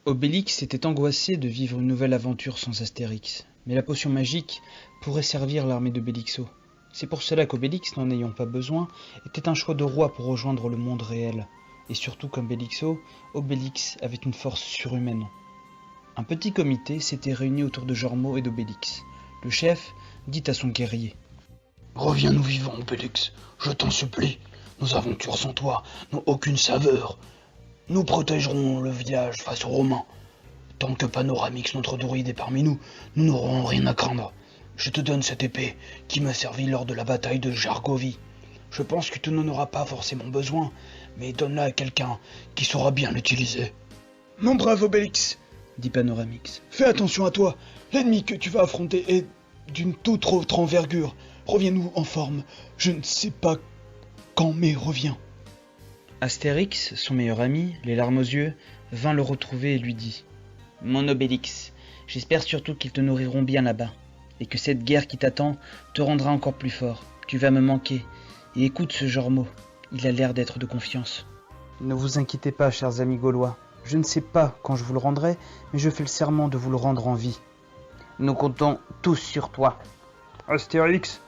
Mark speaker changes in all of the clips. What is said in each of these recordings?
Speaker 1: Obélix était angoissé de vivre une nouvelle aventure sans Astérix, mais la potion magique pourrait servir l'armée de Bélixo. C'est pour cela qu'Obélix, n'en ayant pas besoin, était un choix de roi pour rejoindre le monde réel. Et surtout comme Bélixo, Obélix avait une force surhumaine. Un petit comité s'était réuni autour de Jormo et d'Obélix. Le chef dit à son guerrier:
Speaker 2: Reviens-nous vivant, Obélix, je t'en supplie. Nos aventures sans toi n'ont aucune saveur. Nous protégerons le village face aux Romains. Tant que Panoramix, notre druide, est parmi nous, nous n'aurons rien à craindre. Je te donne cette épée qui m'a servi lors de la bataille de Jargovie. Je pense que tu n'en auras pas forcément besoin, mais donne-la à quelqu'un qui saura bien l'utiliser.
Speaker 3: Mon brave Obélix,
Speaker 1: dit Panoramix,
Speaker 3: fais attention à toi. L'ennemi que tu vas affronter est d'une toute autre envergure. Reviens-nous en forme. Je ne sais pas quand, mais reviens.
Speaker 1: Astérix, son meilleur ami, les larmes aux yeux, vint le retrouver et lui dit: Mon Obélix, j'espère surtout qu'ils te nourriront bien là-bas, et que cette guerre qui t'attend te rendra encore plus fort. Tu vas me manquer, et écoute ce Jormo, il a l'air d'être de confiance. Ne vous inquiétez pas, chers amis gaulois, je ne sais pas quand je vous le rendrai, mais je fais le serment de vous le rendre en vie. Nous comptons tous sur toi.
Speaker 4: Astérix,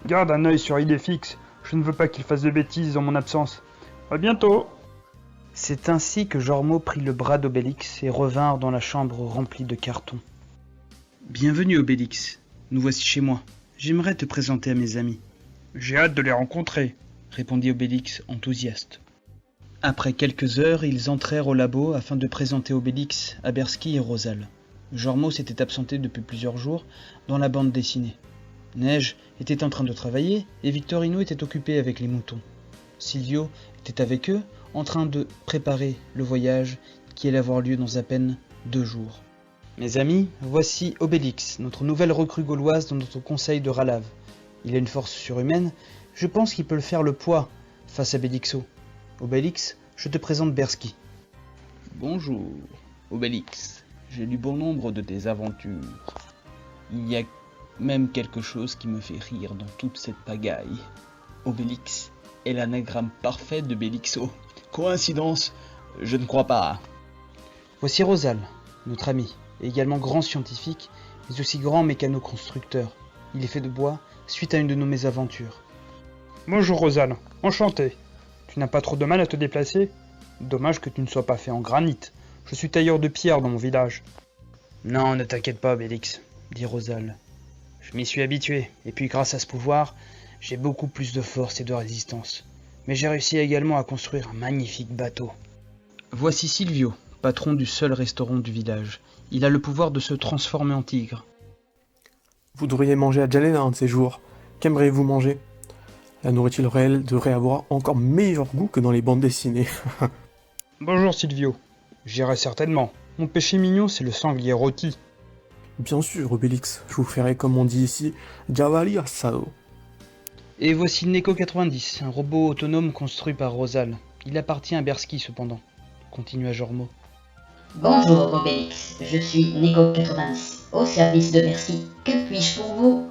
Speaker 4: garde un œil sur Idéfix, je ne veux pas qu'il fasse de bêtises en mon absence. À bientôt.
Speaker 1: C'est ainsi que Jormo prit le bras d'Obélix et revinrent dans la chambre remplie de cartons. Bienvenue Obélix, nous voici chez moi. J'aimerais te présenter à mes amis.
Speaker 4: J'ai hâte de les rencontrer,
Speaker 1: répondit Obélix enthousiaste. Après quelques heures, ils entrèrent au labo afin de présenter Obélix à Bersky et Rosal. Jormo s'était absenté depuis plusieurs jours dans la bande dessinée. Neige était en train de travailler et Victorino était occupé avec les moutons. Silvio était avec eux, en train de préparer le voyage qui allait avoir lieu dans à peine 2 jours. Mes amis, voici Obélix, notre nouvelle recrue gauloise dans notre conseil de Ralave. Il a une force surhumaine, je pense qu'il peut le faire le poids face à Bélixo. Obélix, je te présente Bersky.
Speaker 5: Bonjour, Obélix. J'ai lu bon nombre de tes aventures. Il y a même quelque chose qui me fait rire dans toute cette pagaille. Obélix est l'anagramme parfait de Bélixo. Coïncidence? Je ne crois pas.
Speaker 1: Voici Rosal, notre ami, et également grand scientifique, mais aussi grand mécano-constructeur. Il est fait de bois suite à une de nos mésaventures.
Speaker 4: Bonjour Rosal, enchanté. Tu n'as pas trop de mal à te déplacer? Dommage que tu ne sois pas fait en granit. Je suis tailleur de pierre dans mon village.
Speaker 1: Non, ne t'inquiète pas, Obélix, dit Rosal. Je m'y suis habitué, et puis grâce à ce pouvoir, j'ai beaucoup plus de force et de résistance. Mais j'ai réussi également à construire un magnifique bateau. Voici Silvio, patron du seul restaurant du village. Il a le pouvoir de se transformer en tigre.
Speaker 6: Vous devriez manger à Jalena un de ces jours. Qu'aimeriez-vous manger? La nourriture réelle devrait avoir encore meilleur goût que dans les bandes dessinées.
Speaker 4: Bonjour Silvio. J'irai certainement. Mon péché mignon, c'est le sanglier rôti.
Speaker 6: Bien sûr, Obélix, je vous ferai comme on dit ici, Javali Asado.
Speaker 1: Et voici Neko 90, un robot autonome construit par Rosal. Il appartient à Bersky cependant, continua Jormo.
Speaker 7: Bonjour Obélix, je suis Neko86, au service de Bersky. Que puis-je pour vous?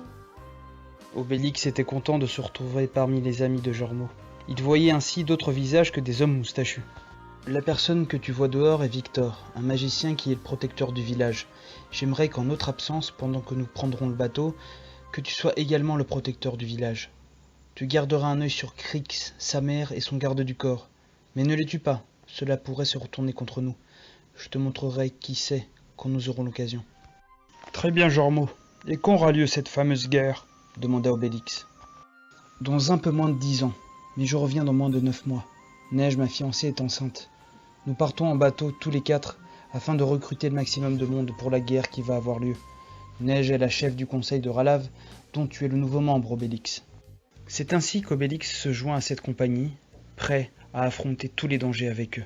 Speaker 1: Obélix était content de se retrouver parmi les amis de Jormo. Il voyait ainsi d'autres visages que des hommes moustachus. La personne que tu vois dehors est Victor, un magicien qui est le protecteur du village. J'aimerais qu'en notre absence, pendant que nous prendrons le bateau, que tu sois également le protecteur du village. Tu garderas un œil sur Crix, sa mère et son garde du corps. Mais ne les tue pas, cela pourrait se retourner contre nous. Je te montrerai qui c'est quand nous aurons l'occasion.
Speaker 4: Très bien Jormo. Et quand aura lieu cette fameuse guerre?
Speaker 1: Demanda Obélix. Dans un peu moins de 10 ans, mais je reviens dans moins de 9 mois. Neige, ma fiancée, est enceinte. Nous partons en bateau tous les 4 afin de recruter le maximum de monde pour la guerre qui va avoir lieu. Neige est la chef du conseil de Ralave, dont tu es le nouveau membre, Obélix. C'est ainsi qu'Obélix se joint à cette compagnie, prêt à affronter tous les dangers avec eux.